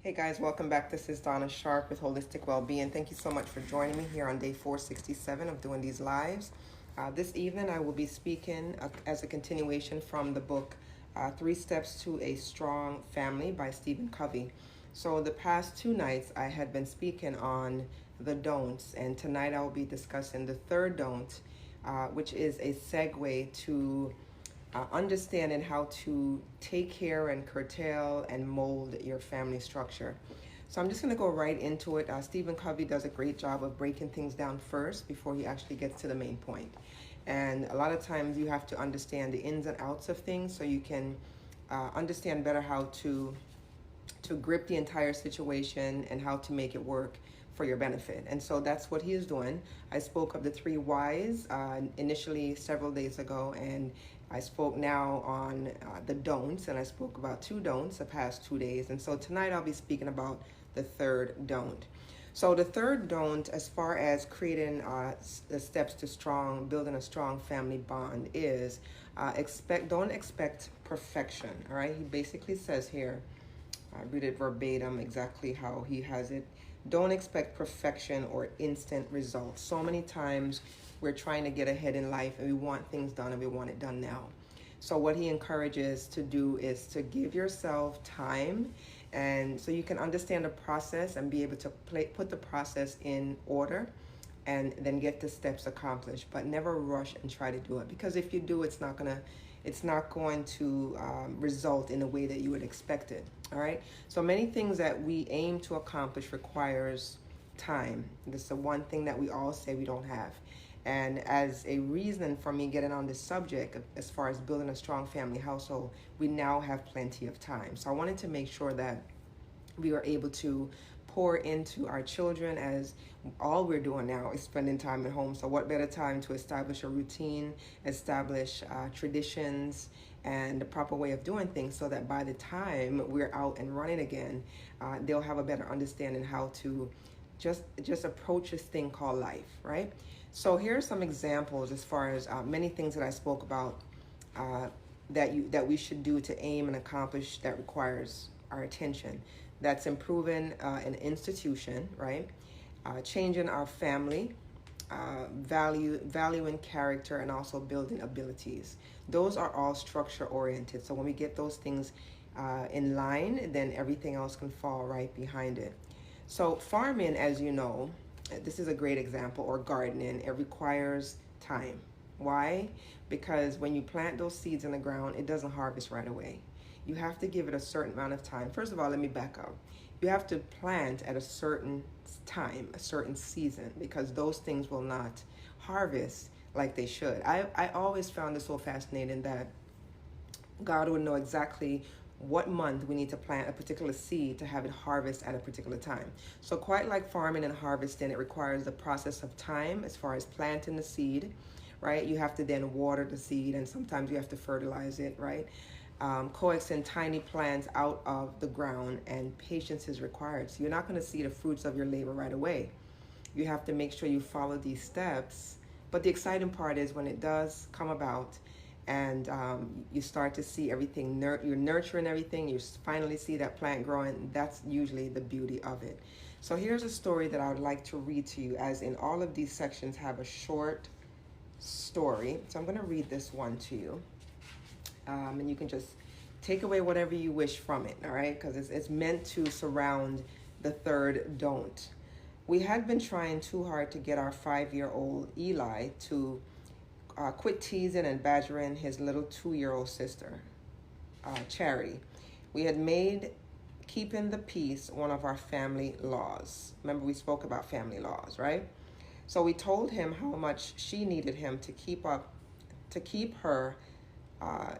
Hey guys, welcome back. This is Donna Sharp with Holistic Wellbeing. Thank you so much for joining me here on day 467 of doing these lives. This evening I will be speaking as a continuation from the book Three Steps to a Strong Family by Stephen Covey. So the past two nights I had been speaking on the don'ts, and tonight I will be discussing the third don't, which is a segue to understanding how to take care and curtail and mold your family structure. So I'm just going to go right into it. Stephen Covey does a great job of breaking things down first before he actually gets to the main point. And a lot of times you have to understand the ins and outs of things so you can understand better how to grip the entire situation and how to make it work for your benefit. And so that's what he is doing. I spoke of the three whys initially several days ago, and I spoke now on the don'ts, and I spoke about two don'ts the past 2 days. And so tonight I'll be speaking about the third don't. So the third don't, as far as creating the steps to building a strong family bond, is don't expect perfection. All right, he basically says here, I read it verbatim exactly how he has it. Don't expect perfection or instant results. So many times we're trying to get ahead in life and we want things done and we want it done now. So what he encourages to do is to give yourself time, and so you can understand the process and be able to put the process in order and then get the steps accomplished, but never rush and try to do it, because if you do, it's not going to result in a way that you would expect it. All right, so many things that we aim to accomplish requires time. This is the one thing that we all say we don't have. And as a reason for me getting on this subject, as far as building a strong family household, we now have plenty of time. So I wanted to make sure that we are able to pour into our children, as all we're doing now is spending time at home. So what better time to establish a routine, establish traditions, and the proper way of doing things, so that by the time we're out and running again, they'll have a better understanding how to just approach this thing called life, right? So here are some examples as far as many things that I spoke about that we should do to aim and accomplish that requires our attention. That's improving an institution, right? Changing our family, valuing character, and also building abilities. Those are all structure oriented. So when we get those things in line, then everything else can fall right behind it. So farming, as you know, this is a great example, or gardening, it requires time. Why? Because when you plant those seeds in the ground, it doesn't harvest right away. You have to give it a certain amount of time. First of all, let me back up. You have to plant at a certain time, a certain season, because those things will not harvest like they should. I always found this so fascinating that God would know exactly what month we need to plant a particular seed to have it harvest at a particular time. So quite like farming and harvesting, it requires the process of time as far as planting the seed, right? You have to then water the seed, and sometimes you have to fertilize it, right? Coaxing tiny plants out of the ground, and patience is required. So you're not going to see the fruits of your labor right away. You have to make sure you follow these steps. But the exciting part is when it does come about, and you start to see everything, you're nurturing everything, you finally see that plant growing. That's usually the beauty of it. So here's a story that I would like to read to you, as in all of these sections have a short story. So I'm going to read this one to you. And you can just take away whatever you wish from it, all right? Because it's meant to surround the third don't. We had been trying too hard to get our 5-year-old Eli to quit teasing and badgering his little 2-year-old sister, Charity. We had made keeping the peace one of our family laws. Remember, we spoke about family laws, right? So we told him how much she needed him to keep her,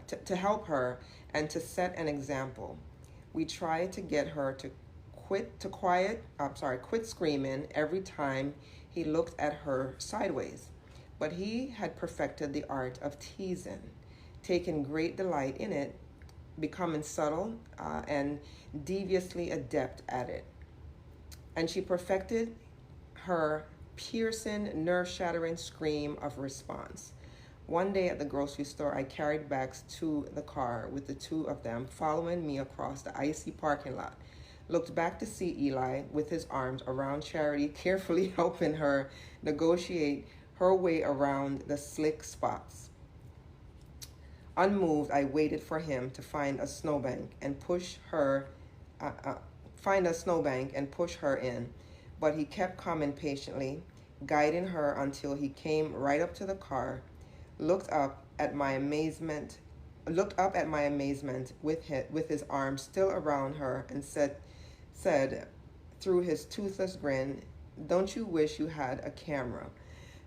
to help her, and to set an example. We tried to get her to quit screaming every time he looked at her sideways. But he had perfected the art of teasing, taking great delight in it, becoming subtle and deviously adept at it. And she perfected her piercing, nerve-shattering scream of response. One day at the grocery store, I carried bags to the car with the two of them following me across the icy parking lot. looked back to see Eli with his arms around Charity, carefully helping her negotiate her way around the slick spots. Unmoved, I waited for him to find a snowbank and uh, uh, push her in, but he kept coming patiently, guiding her until he came right up to the car, looked up at my amazement, with his arms still around her, and said through his toothless grin, "Don't you wish you had a camera?"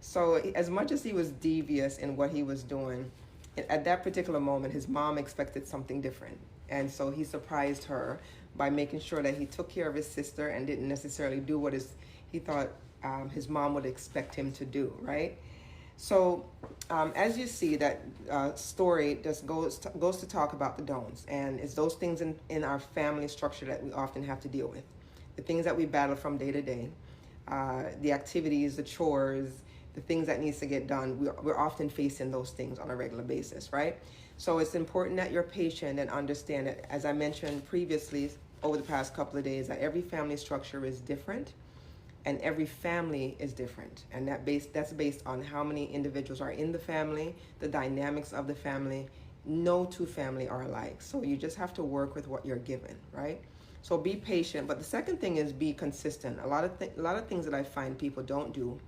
So, as much as he was devious in what he was doing, at that particular moment, his mom expected something different. And so he surprised her by making sure that he took care of his sister and didn't necessarily do what he thought his mom would expect him to do, right? So, as you see, that story just goes to talk about the don'ts, and it's those things in our family structure that we often have to deal with, the things that we battle from day to day, the activities, the chores, the things that needs to get done. We're often facing those things on a regular basis, right? So it's important that you're patient and understand that, as I mentioned previously over the past couple of days, that every family structure is different and every family is different, and that's based on how many individuals are in the family, the dynamics of the family. No two family are alike, so you just have to work with what you're given, right? So be patient. But the second thing is be consistent. A lot of things that I find people don't do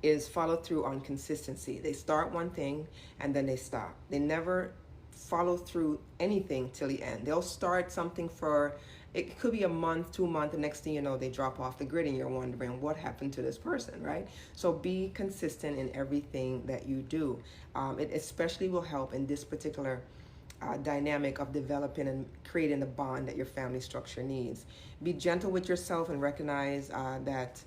is follow through on consistency. They start one thing and then they stop. They never follow through anything till the end. They'll start something for, it could be a month, 2 months, the next thing you know, they drop off the grid and you're wondering what happened to this person, right? So be consistent in everything that you do. It especially will help in this particular dynamic of developing and creating the bond that your family structure needs. Be gentle with yourself and recognize that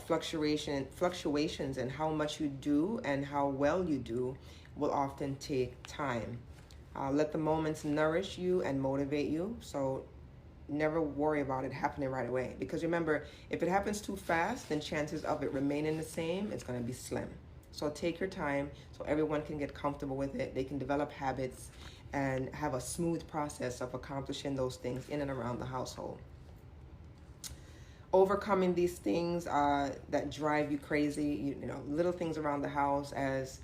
fluctuations in how much you do and how well you do will often take time. Let the moments nourish you and motivate you. So never worry about it happening right away. Because remember, if it happens too fast, then chances of it remaining the same, it's going to be slim. So take your time so everyone can get comfortable with it. They can develop habits and have a smooth process of accomplishing those things in and around the household. Overcoming these things that drive you crazy, little things around the house as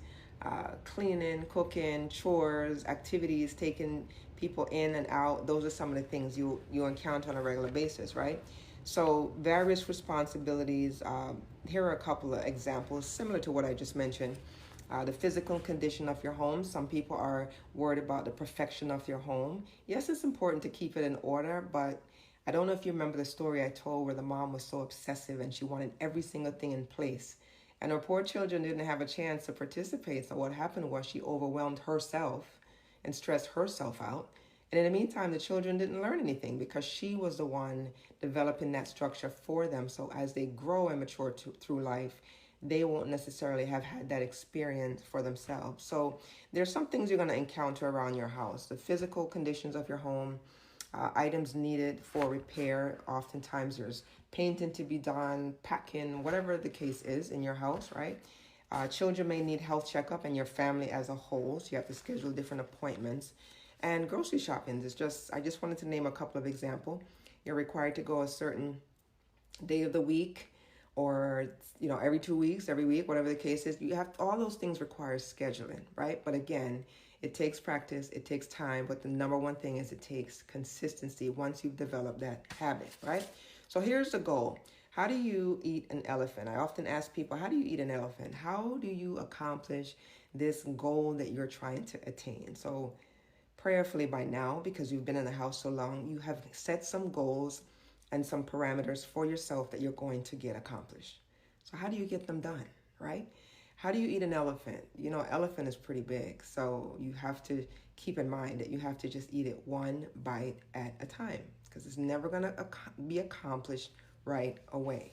cleaning, cooking, chores, activities, taking people in and out. Those are some of the things you encounter on a regular basis, right? So various responsibilities. Here are a couple of examples similar to what I just mentioned. The physical condition of your home. Some people are worried about the perfection of your home. Yes, it's important to keep it in order, but I don't know if you remember the story I told where the mom was so obsessive and she wanted every single thing in place. And her poor children didn't have a chance to participate. So what happened was she overwhelmed herself and stressed herself out. And in the meantime, the children didn't learn anything because she was the one developing that structure for them. So as they grow and mature through life, they won't necessarily have had that experience for themselves. So there's some things you're going to encounter around your house. The physical conditions of your home, items needed for repair. Oftentimes there's painting to be done, packing, whatever the case is in your house, right? Children may need health checkup and your family as a whole. So you have to schedule different appointments. And grocery shopping is I just wanted to name a couple of examples. You're required to go a certain day of the week or, every 2 weeks, every week, whatever the case is. All those things require scheduling, right? But again, it takes practice, it takes time, but the number one thing is it takes consistency once you've developed that habit, right? So here's the goal. How do you eat an elephant? I often ask people, how do you eat an elephant? How do you accomplish this goal that you're trying to attain? So prayerfully by now, because you've been in the house so long, you have set some goals and some parameters for yourself that you're going to get accomplished. So how do you get them done, right? How do you eat an elephant? Elephant is pretty big, so you have to keep in mind that you have to just eat it one bite at a time because it's never going to be accomplished right away,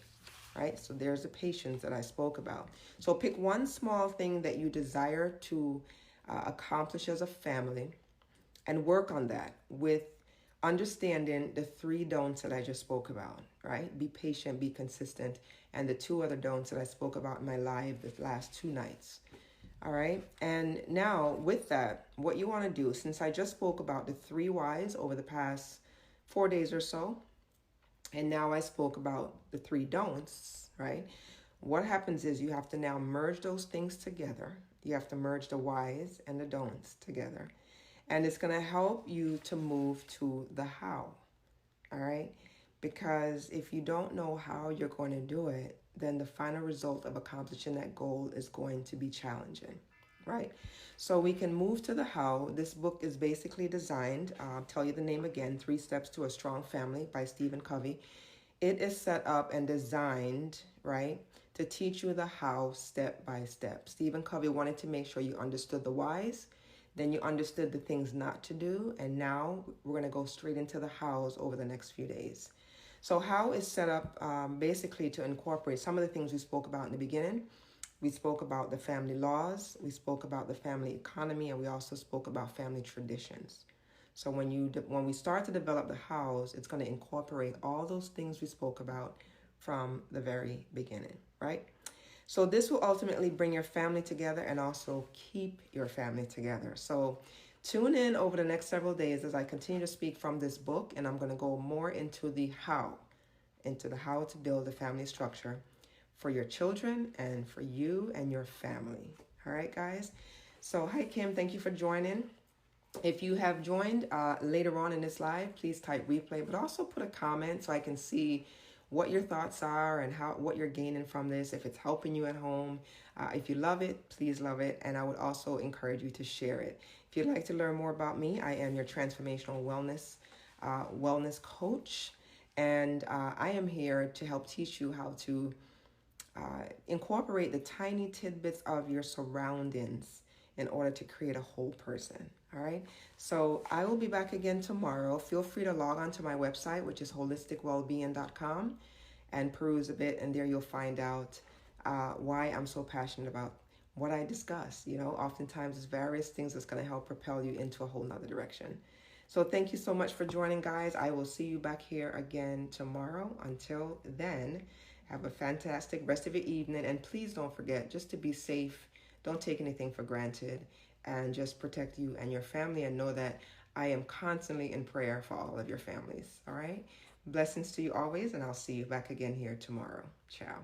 right? So there's the patience that I spoke about. So pick one small thing that you desire to accomplish as a family and work on that with understanding the 3 don'ts that I just spoke about, right? Be patient, be consistent, and the 2 other don'ts that I spoke about in my live the last 2 nights. All right. And now with that, what you want to do, since I just spoke about the 3 whys over the past 4 days or so, And now I spoke about the three don'ts, right? What happens is you have to now merge those things together. You have to merge the whys and the don'ts together. And it's going to help you to move to the how, all right? Because if you don't know how you're going to do it, then the final result of accomplishing that goal is going to be challenging, right? So we can move to the how. This book is basically designed, I'll tell you the name again, 3 Steps to a Strong Family by Stephen Covey. It is set up and designed, right, to teach you the how step by step. Stephen Covey wanted to make sure you understood the whys, then you understood the things not to do, and now we're going to go straight into the hows over the next few days. So how is set up basically to incorporate some of the things we spoke about in the beginning. We spoke about the family laws, we spoke about the family economy, and we also spoke about family traditions. So when we start to develop the hows, it's going to incorporate all those things we spoke about from the very beginning, right? So this will ultimately bring your family together and also keep your family together. So tune in over the next several days as I continue to speak from this book, and I'm going to go more into the how to build a family structure for your children and for you and your family. All right, guys. So hi, Kim. Thank you for joining. If you have joined later on in this live, please type replay, but also put a comment so I can see what your thoughts are and what you're gaining from this, if it's helping you at home. If you love it, please love it. And I would also encourage you to share it. If you'd like to learn more about me, I am your transformational wellness coach. And I am here to help teach you how to incorporate the tiny tidbits of your surroundings in order to create a whole person. All right. So I will be back again tomorrow. Feel free to log on to my website, which is holisticwellbeing.com, and peruse a bit. And there you'll find out why I'm so passionate about what I discuss. You know, oftentimes it's various things that's going to help propel you into a whole nother direction. So thank you so much for joining, guys. I will see you back here again tomorrow. Until then, have a fantastic rest of your evening. And please don't forget just to be safe. Don't take anything for granted, and just protect you and your family, and know that I am constantly in prayer for all of your families. All right. Blessings to you always. And I'll see you back again here tomorrow. Ciao.